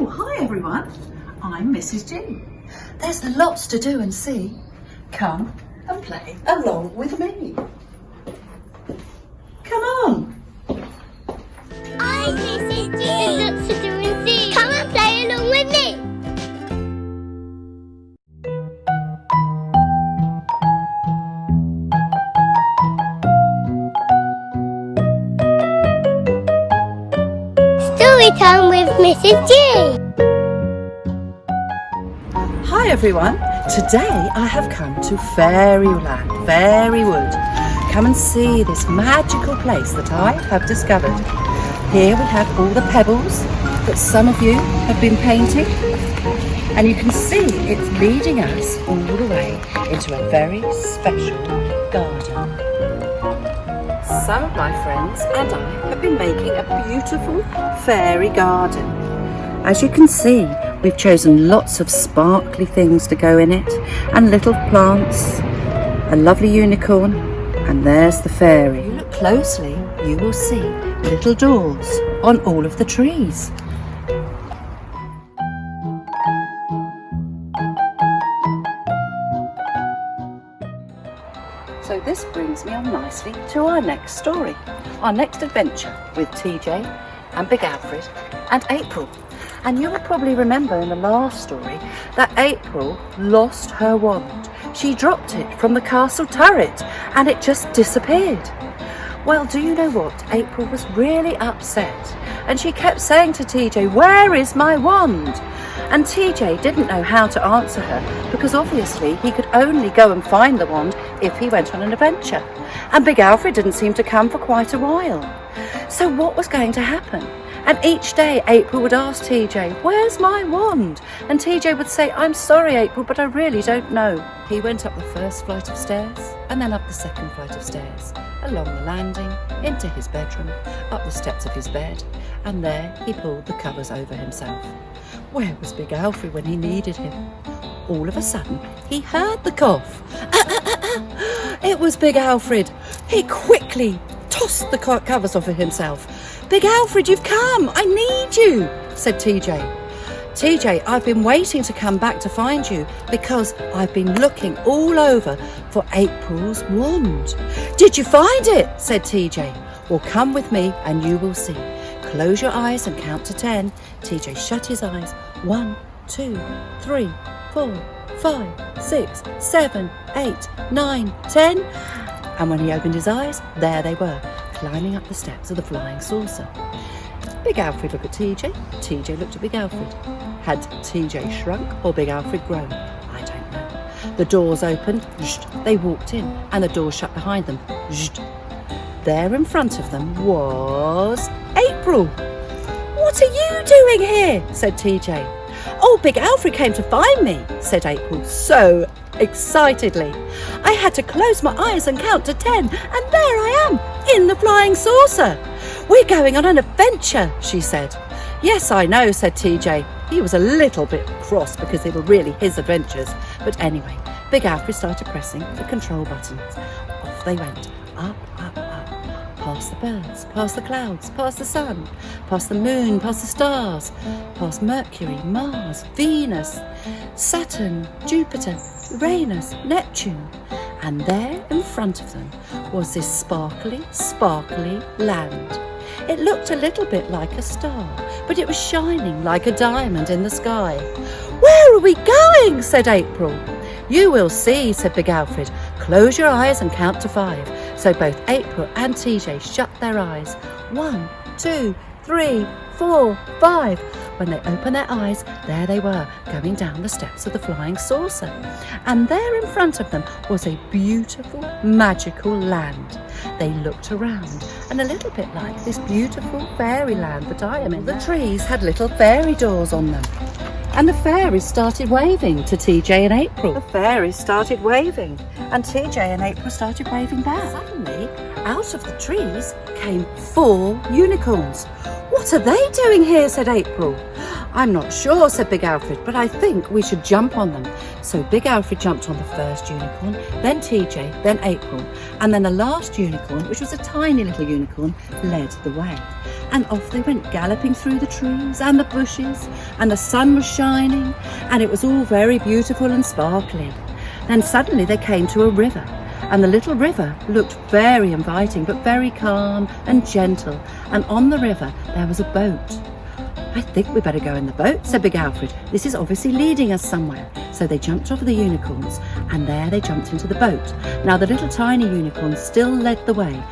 Oh, hi everyone. I'm Mrs. G. There's lots to do and see. Come and play along with me. Come on. I'm Mrs. G. There's lots to do and see. Come and play along with me. Story time with Mrs. G. Hi everyone. Today I have come to Fairyland, Fairywood. Come and see this magical place that I have discovered. Here we have all the pebbles that some of you have been painting. And you can see it's leading us all the way into a very special garden. Some of my friends and I have been making a beautiful fairy garden. As you can see, we've chosen lots of sparkly things to go in it, and little plants, a lovely unicorn, and there's the fairy. If you look closely, you will see little doors on all of the trees. So this brings me on nicely to our next story, our next adventure with TJ and Big Alfred and April. And you'll probably remember in the last story that April lost her wand. She dropped it from the castle turret and it just disappeared. Well, do you know what? April was really upset and she kept saying to TJ, "Where is my wand?" And TJ didn't know how to answer her because obviously he could only go and find the wand if he went on an adventure. And Big Alfred didn't seem to come for quite a while. So what was going to happen? And each day April would ask TJ, "Where's my wand?" And TJ would say, "I'm sorry, April, but I really don't know." He went up the first flight of stairs and then up the second flight of stairs, along the landing, into his bedroom, up the steps of his bed, and there he pulled the covers over himself. Where was Big Alfred when he needed him? All of a sudden, he heard the cough. It was Big Alfred. He quickly tossed the covers off of himself. "Big Alfred, you've come! I need you!" said TJ. "TJ, I've been waiting to come back to find you because I've been looking all over for April's wand." "Did you find it?" said TJ. "Well, come with me and you will see. Close your eyes and count to 10. TJ shut his eyes. 1, 2, 3, 4, 5, 6, 7, 8, 9, 10. And when he opened his eyes, there they were, climbing up the steps of the flying saucer. Big Alfred looked at TJ. TJ looked at Big Alfred. Had TJ shrunk or Big Alfred grown? I don't know. The doors opened. They walked in, and the doors shut behind them. There in front of them was April. "What are you doing here?" said TJ. "Oh, Big Alfred came to find me," said April so excitedly. "I had to close my eyes and count to 10, and there I am, in the flying saucer. We're going on an adventure," she said. "Yes, I know," said TJ. He was a little bit cross because they were really his adventures. But anyway, Big Alfred started pressing the control buttons. Off they went, up, up, up, past the birds, past the clouds, past the sun, past the moon, past the stars, past Mercury, Mars, Venus, Saturn, Jupiter, Uranus, Neptune. And there in front of them was this sparkly, sparkly land. It looked a little bit like a star, but it was shining like a diamond in the sky. "Where are we going?" said April. "You will see," said Big Alfred. "Close your eyes and count to 5. So both April and TJ shut their eyes. 1, 2, 3, 4, 5. When they opened their eyes, there they were, going down the steps of the flying saucer. And there in front of them was a beautiful, magical land. They looked around, and a little bit like this beautiful fairyland that I am in. The trees had little fairy doors on them. And the fairies started waving to TJ and April. The fairies started waving, and TJ and April started waving back. Suddenly, out of the trees came 4 unicorns. "What are they doing here?" said April. "I'm not sure," said Big Alfred, "but I think we should jump on them." So Big Alfred jumped on the first unicorn, then TJ, then April, and then the last unicorn, which was a tiny little unicorn, led the way. and off they went galloping through the trees and the bushes, and the sun was shining, and it was all very beautiful and sparkling. Then suddenly they came to a river, and the little river looked very inviting but very calm and gentle, and on the river there was a boat. "I think we better go in the boat," said Big Alfred. "This is obviously leading us somewhere." So they jumped off the unicorns, and there they jumped into the boat. Now the little tiny unicorns still led the way,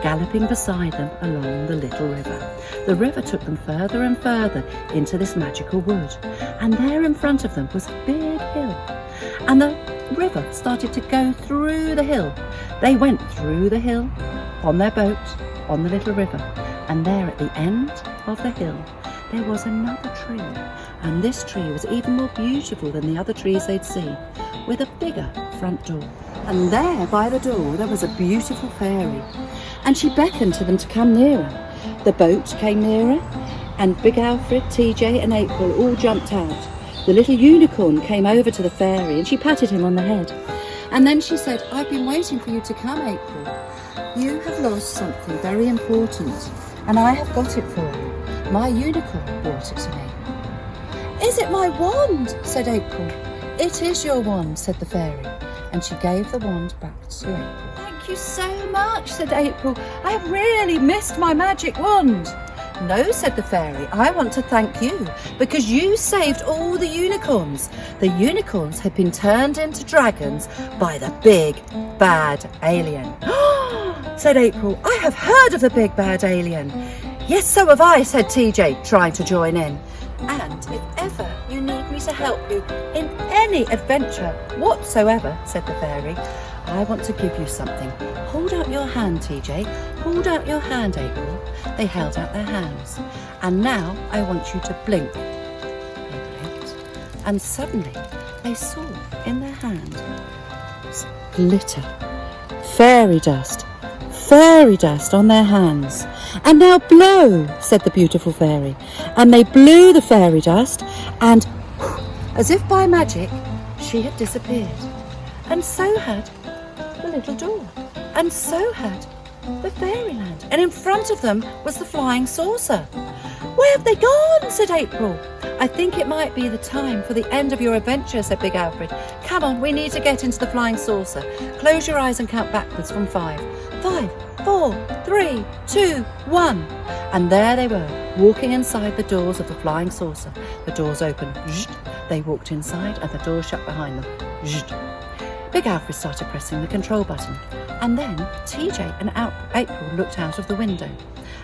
galloping beside them along the little river. The river took them further and further into this magical wood, and there in front of them was a big hill, and the river started to go through the hill. They went through the hill on their boat on the little river, and there at the end of the hill there was another tree, and this tree was even more beautiful than the other trees they'd seen, with a bigger front door. And there by the door there was a beautiful fairy, and she beckoned to them to come nearer. The boat came nearer, and Big Alfred, TJ and April all jumped out. The little unicorn came over to the fairy and she patted him on the head. And then she said, "I've been waiting for you to come, April. You have lost something very important, and I have got it for you. My unicorn brought it to me." "Is it my wand?" said April. "It is your wand," said the fairy, and she gave the wand back to April. "Thank you so much," said April. "I have really missed my magic wand." "No," said the fairy, "I want to thank you because you saved all the unicorns. The unicorns had been turned into dragons by the big bad alien." said April. "I have heard of the big bad alien." "Yes, so have I," said TJ, trying to join in. "And if ever you need me to help you in any adventure whatsoever," said the fairy, "I want to give you something. Hold out your hand, TJ. Hold out your hand, April." They held out their hands. "And now I want you to blink." They blinked, and suddenly they saw in their hand glitter, fairy dust on their hands. "And now blow," said the beautiful fairy. And they blew the fairy dust, and as if by magic, she had disappeared. And so had the little door, and so had the fairyland, and in front of them was the flying saucer. "Where have they gone?" said April. "I think it might be the time for the end of your adventure," said Big Alfred. "Come on, we need to get into the flying saucer. Close your eyes and count backwards from 5. 5, 4, 3, 2, 1. And there they were, walking inside the doors of the flying saucer. The doors opened. They walked inside and the door shut behind them. Big Alfred started pressing the control button, and then TJ and April looked out of the window,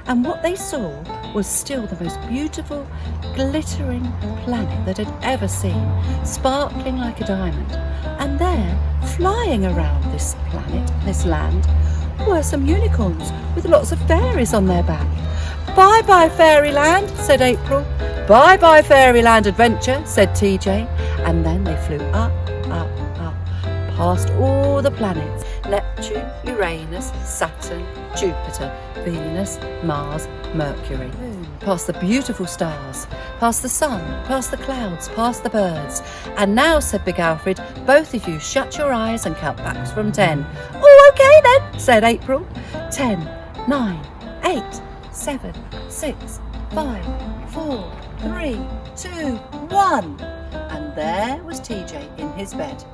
and what they saw was still the most beautiful, glittering planet that had ever seen, sparkling like a diamond. And there, flying around this planet, this land, were some unicorns with lots of fairies on their back. "Bye-bye, fairyland," said April. "Bye-bye, fairyland adventure," said TJ. And then they flew up, up, up, past all the planets: Neptune, Uranus, Saturn, Jupiter, Venus, Mars, Mercury. Past the beautiful stars, past the sun, past the clouds, past the birds. "And now," said Big Alfred, "both of you shut your eyes and count back from 10. "Oh, okay then," said April. 10, 9, 8, 7, 6, 5, 4, 3, 2, 1. And there was TJ in his bed.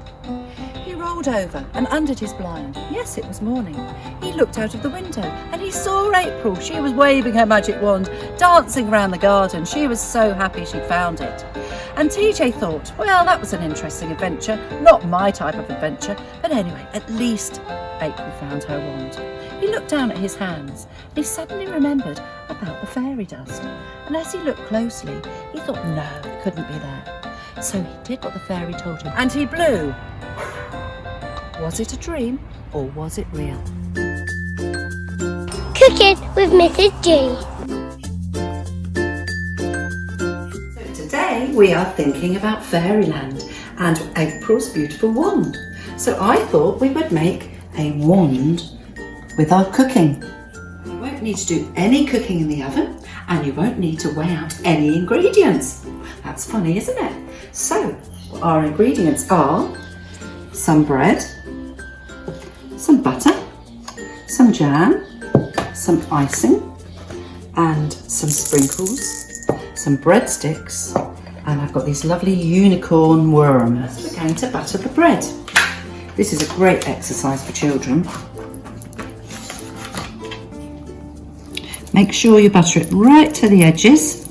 He rolled over and undid his blind. Yes, it was morning. He looked out of the window and he saw April. She was waving her magic wand, dancing around the garden. She was so happy she'd found it. And TJ thought, well, that was an interesting adventure. Not my type of adventure. But anyway, at least April found her wand. He looked down at his hands and he suddenly remembered about the fairy dust. And as he looked closely, he thought, no, it couldn't be that. So he did what the fairy told him and he blew. Was it a dream or was it real? Cooking with Mrs. G. So today we are thinking about fairyland and April's beautiful wand. So I thought we would make a wand with our cooking. You won't need to do any cooking in the oven and you won't need to weigh out any ingredients. That's funny, isn't it? So our ingredients are some bread, some butter, some jam, some icing, and some sprinkles, some breadsticks, and I've got these lovely unicorn worms. We're going to butter the bread. This is a great exercise for children. Make sure you butter it right to the edges.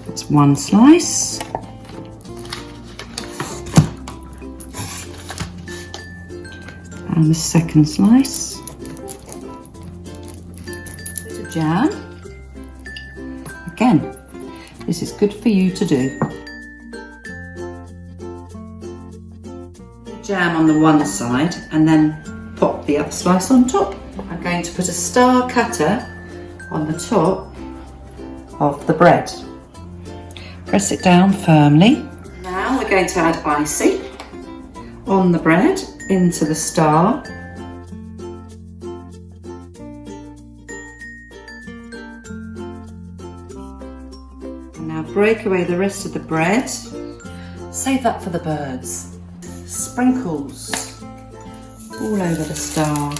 That's one slice. And the second slice. Bit of jam. Again, this is good for you to do. Jam on the one side and then pop the other slice on top. I'm going to put a star cutter on the top of the bread. Press it down firmly. Now we're going to add icing on the bread into the star. And now break away the rest of the bread. Save that for the birds. Sprinkles all over the star.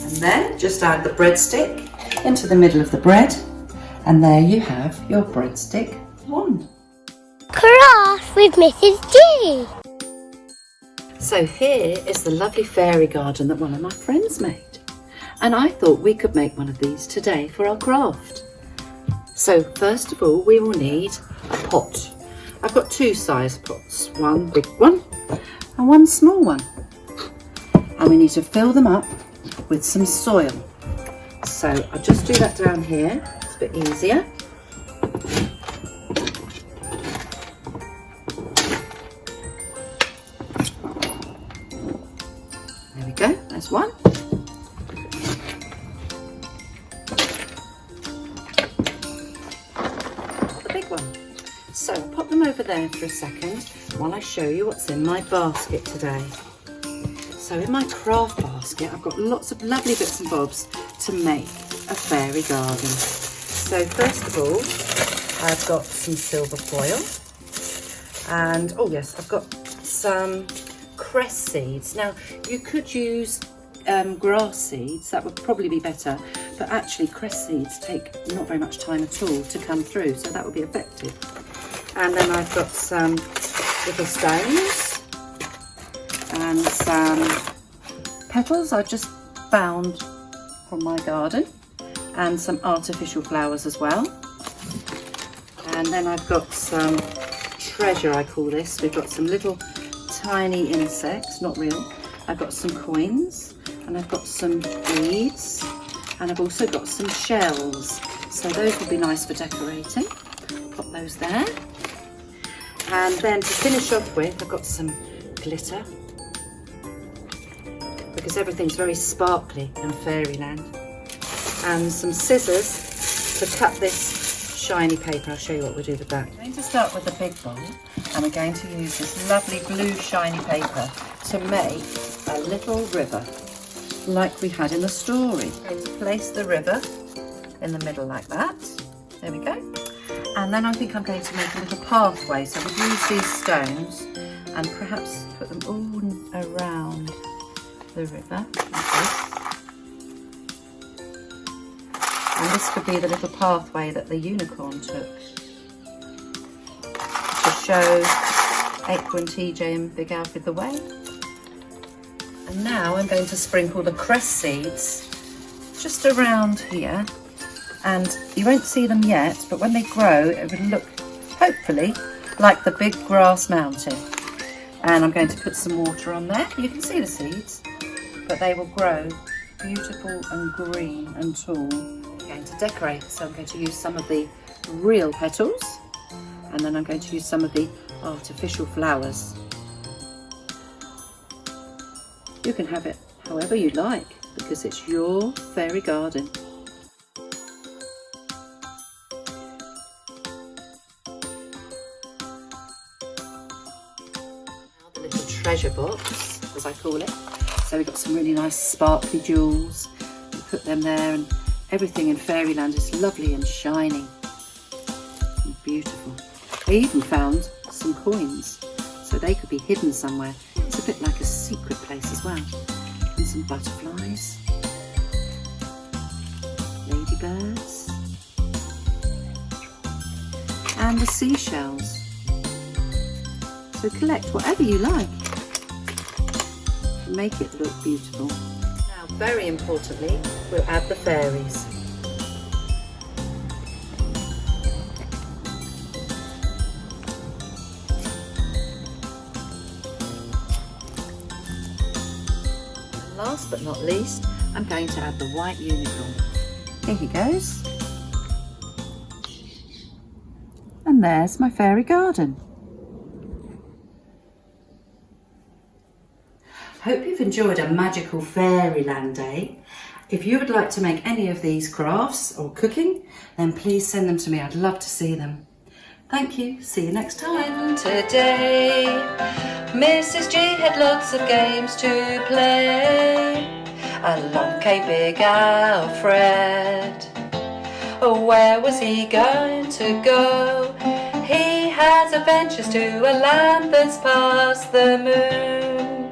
And then just add the breadstick into the middle of the bread. And there you have your breadstick wand. Craft with Mrs. G. So here is the lovely fairy garden that one of my friends made. And I thought we could make one of these today for our craft. So first of all, we will need a pot. I've got two size pots, one big one and one small one. And we need to fill them up with some soil. So I'll just do that down here, it's a bit easier. There we go, there's one. The big one. So pop them over there for a second while I show you what's in my basket today. So in my craft basket, I've got lots of lovely bits and bobs to make a fairy garden. So first of all, I've got some silver foil. And, oh yes, I've got some cress seeds. Now, you could use grass seeds, that would probably be better. But actually, cress seeds take not very much time at all to come through, so that would be effective. And then I've got some little stones. And some petals I just found from my garden, and some artificial flowers as well. And then I've got some treasure, I call this. We've got some little tiny insects, not real. I've got some coins, and I've got some beads, and I've also got some shells. So those will be nice for decorating. Pop those there. And then to finish off with, I've got some glitter, because everything's very sparkly in fairyland, and some scissors to cut this shiny paper. I'll show you what we'll do with that. I'm going to start with the big bowl, and we're going to use this lovely blue shiny paper to make a little river like we had in the story. I'm going to place the river in the middle like that. There we go. And then I think I'm going to make a little pathway, so we'll use these stones and perhaps put them all around the river like this. And this could be the little pathway that the unicorn took to show April and TJ and Big Alfred the way. And now I'm going to sprinkle the cress seeds just around here, and you won't see them yet, but when they grow it will look hopefully like the big grass mountain. And I'm going to put some water on there. You can see the seeds, but they will grow beautiful and green and tall. I'm going to decorate, so I'm going to use some of the real petals, and then I'm going to use some of the artificial flowers. You can have it however you like, because it's your fairy garden. Now the little treasure box, as I call it. So we've got some really nice sparkly jewels. We put them there, and everything in fairyland is lovely and shiny and beautiful. I even found some coins, so they could be hidden somewhere. It's a bit like a secret place as well. And some butterflies, ladybirds, and the seashells. So collect whatever you like and make it look beautiful. Now, very importantly, we'll add the fairies. And last but not least, I'm going to add the white unicorn. Here he goes. And there's my fairy garden. Hope you've enjoyed a magical fairyland day. If you would like to make any of these crafts or cooking, then please send them to me. I'd love to see them. Thank you. See you next time. Today, Mrs. G had lots of games to play. Along came Big Alfred. Oh, where was he going to go? He has adventures to a land that's past the moon.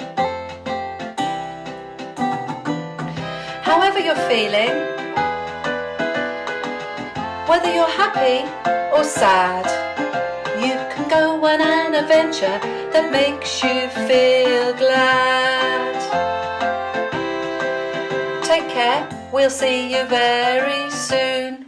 However you're feeling, whether you're happy or sad, you can go on an adventure that makes you feel glad. Take care, we'll see you very soon.